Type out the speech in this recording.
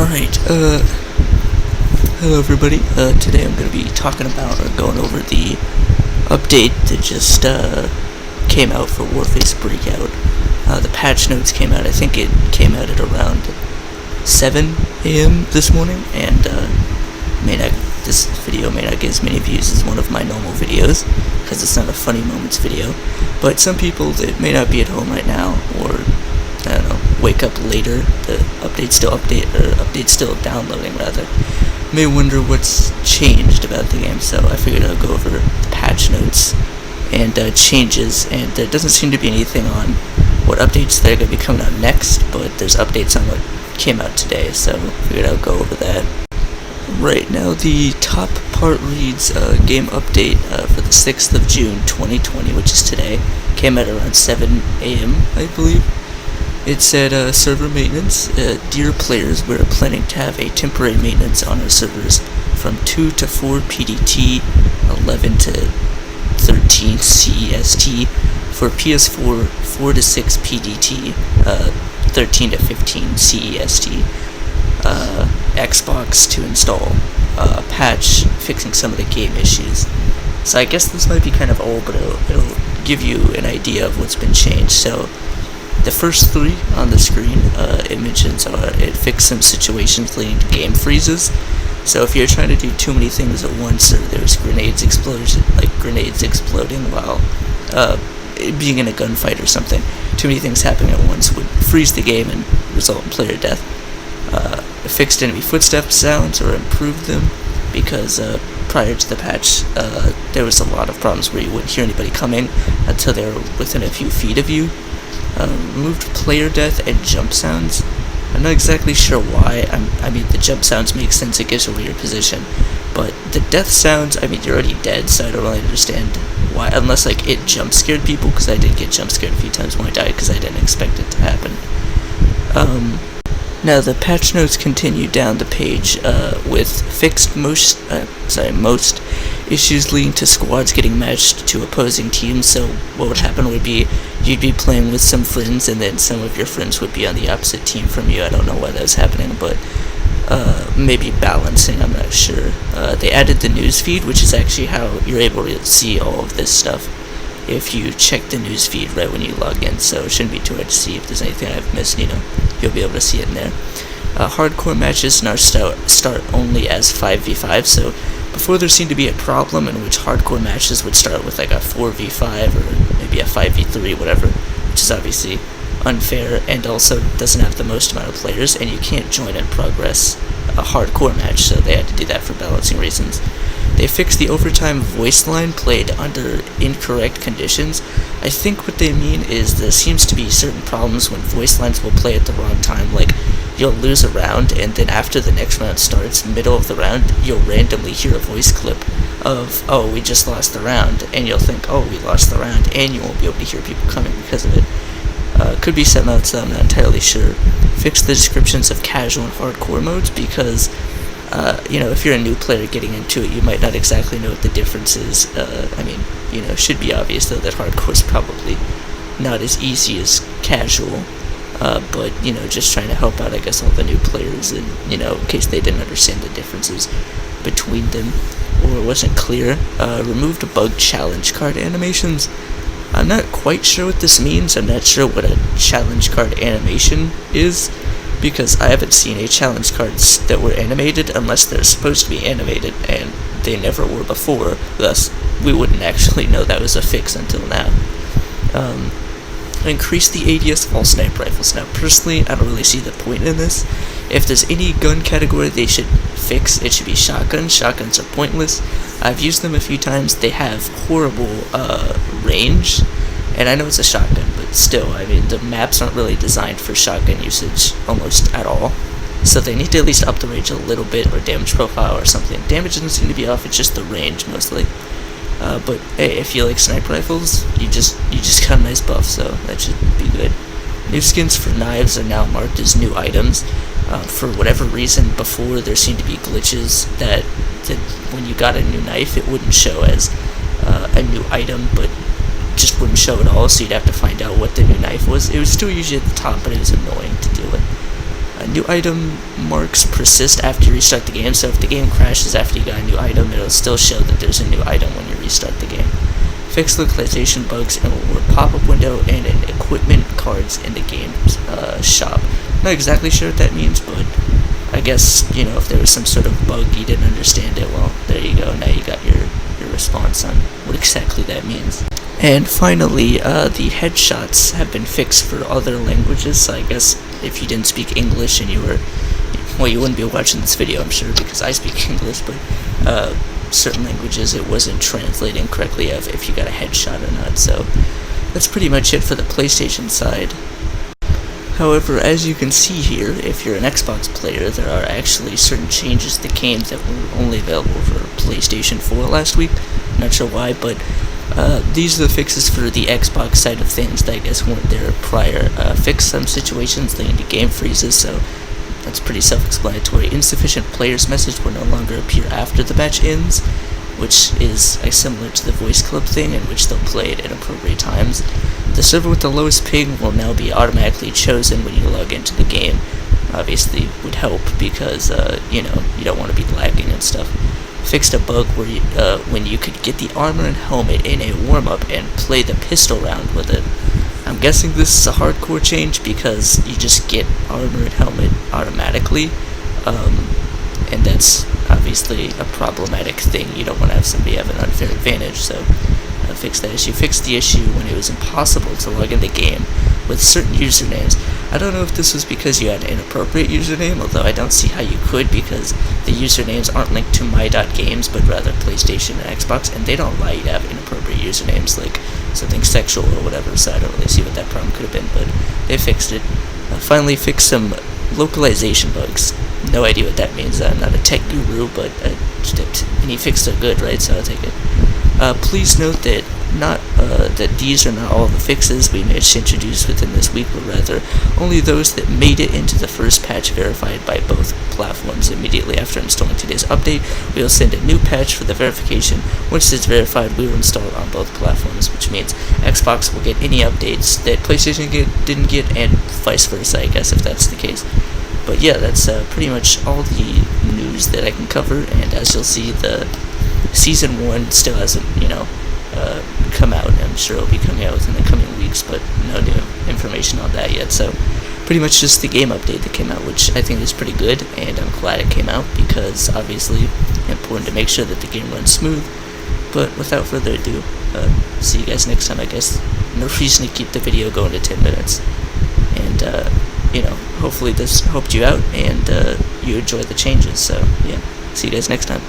Alright, hello everybody. Today I'm going to be talking about or going over the update that just came out for Warface Breakout. The patch notes came out, I think it came out at around 7 a.m. this morning, and this video may not get as many views as one of my normal videos, because it's not a funny moments video, but some people that may not be at home right now, or I don't know, wake up later, the update's still downloading rather, may wonder what's changed about the game. So I figured I'll go over the patch notes and changes, and there doesn't seem to be anything on what updates that are going to be coming out next, but there's updates on what came out today, so I figured I'll go over that. Right now, the top part reads game update for the 6th of June 2020, which is today, came out around 7 a.m. I believe. It said, server maintenance. Dear players, we're planning to have a temporary maintenance on our servers from 2 to 4 PDT, 11 to 13 CEST, for PS4, 4 to 6 PDT, 13 to 15 CEST, Xbox to install a patch fixing some of the game issues. So I guess this might be kind of old, but it'll give you an idea of what's been changed. So the first three on the screen, it mentions it fixed some situations leading to game freezes. So if you're trying to do too many things at once, or there's grenades exploding while being in a gunfight or something, too many things happening at once would freeze the game and result in player death. It fixed enemy footstep sounds, or improved them, because prior to the patch, there was a lot of problems where you wouldn't hear anybody coming until they were within a few feet of you. Removed player death and jump sounds. I'm not exactly sure why. I mean, the jump sounds make sense, it gives away your position, but the death sounds, I mean, you're already dead, so I don't really understand why, unless like it jump scared people, because I did get jump scared a few times when I died, because I didn't expect it to happen. Now the patch notes continue down the page with fixed most issues leading to squads getting matched to opposing teams. So what would happen would be you'd be playing with some friends, and then some of your friends would be on the opposite team from you. I don't know why that was happening, but maybe balancing, I'm not sure. They added the news feed, which is actually how you're able to see all of this stuff if you check the news feed right when you log in, so it shouldn't be too hard to see if there's anything I've missed. You'll be able to see it in there. Hardcore matches now start only as 5v5, so before there seemed to be a problem in which hardcore matches would start with like a 4v5 or maybe a 5v3, whatever, which is obviously unfair and also doesn't have the most amount of players, and you can't join in progress a hardcore match, so they had to do that for balancing reasons. They fixed the overtime voice line played under incorrect conditions. I think what they mean is there seems to be certain problems when voice lines will play at the wrong time, like you'll lose a round, and then after the next round starts, middle of the round, you'll randomly hear a voice clip of, oh, we just lost the round, and you'll think, oh, we lost the round, and you won't be able to hear people coming because of it. Could be something else that I'm not entirely sure. Fix the descriptions of casual and hardcore modes, because if you're a new player getting into it, you might not exactly know what the difference is. It should be obvious though that hardcore is probably not as easy as casual, but just trying to help out, I guess, all the new players, and in case they didn't understand the differences between them or it wasn't clear. Removed bug challenge card animations. I'm not quite sure what this means. I'm not sure what a challenge card animation is, because I haven't seen any challenge cards that were animated unless they're supposed to be animated, and they never were before, thus we wouldn't actually know that was a fix until now. Increase the ADS of all sniper rifles. Now personally, I don't really see the point in this. If there's any gun category they should fix, it should be shotguns. Shotguns are pointless. I've used them a few times. They have horrible range, and I know it's a shotgun, but still, I mean, the maps aren't really designed for shotgun usage almost at all, so they need to at least up the range a little bit, or damage profile or something. Damage doesn't seem to be off, it's just the range mostly. But hey, if you like sniper rifles, you just got a nice buff, so that should be good. New skins for knives are now marked as new items. For whatever reason, before there seemed to be glitches that when you got a new knife, it wouldn't show as a new item, but just wouldn't show at all, so you'd have to find out what the new knife was. It was still usually at the top, but it was annoying to deal with. New item marks persist after you restart the game, so if the game crashes after you got a new item, it'll still show that there's a new item when you restart the game. Fix localization bugs in a reward pop-up window and in equipment cards in the game's shop. Not exactly sure what that means, but I guess, you know, if there was some sort of bug you didn't understand it, well, there you go. Now you got your response on what exactly that means. And finally, the headshots have been fixed for other languages, so I guess if you didn't speak English and you were, well, you wouldn't be watching this video, I'm sure, because I speak English, but certain languages it wasn't translating correctly of if you got a headshot or not, so that's pretty much it for the PlayStation side. However, as you can see here, if you're an Xbox player, there are actually certain changes to the game that were only available for PlayStation 4 last week. Not sure why, but these are the fixes for the Xbox side of things that I guess weren't there prior. Fix some situations leading to game freezes, so that's pretty self-explanatory. Insufficient players message will no longer appear after the match ends, which is similar to the voice club thing, in which they'll play it at appropriate times. The server with the lowest ping will now be automatically chosen when you log into the game. Obviously would help because, you know, you don't want to be lagging and stuff. Fixed a bug where you, when you could get the armor and helmet in a warm-up and play the pistol round with it. I'm guessing this is a hardcore change because you just get armor and helmet automatically, and that's obviously a problematic thing. You don't want to have somebody have an unfair advantage, so fix that issue. Fix the issue when it was impossible to log in the game with certain usernames. I don't know if this was because you had an inappropriate username, although I don't see how you could because the usernames aren't linked to my.games, but rather PlayStation and Xbox, and they don't allow you to have inappropriate usernames like something sexual or whatever, so I don't really see what that problem could have been, but they fixed it. Finally, fixed some localization bugs. No idea what that means. I'm not a tech guru, but any fixed are good, right? So I'll take it. Please note that that these are not all the fixes we managed to introduce within this week, but rather only those that made it into the first patch verified by both platforms. Immediately after installing today's update, we will send a new patch for the verification. Once it's verified, we will install it on both platforms, which means Xbox will get any updates that PlayStation didn't get, and vice versa, I guess, if that's the case. But yeah, that's pretty much all the news that I can cover, and as you'll see, the Season 1 still hasn't, come out. I'm sure it'll be coming out within the coming weeks, but no new information on that yet. So pretty much just the game update that came out, which I think is pretty good, and I'm glad it came out because obviously important to make sure that the game runs smooth. But without further ado, see you guys next time. I guess no reason to keep the video going to 10 minutes, and hopefully this helped you out and you enjoy the changes. So yeah, see you guys next time.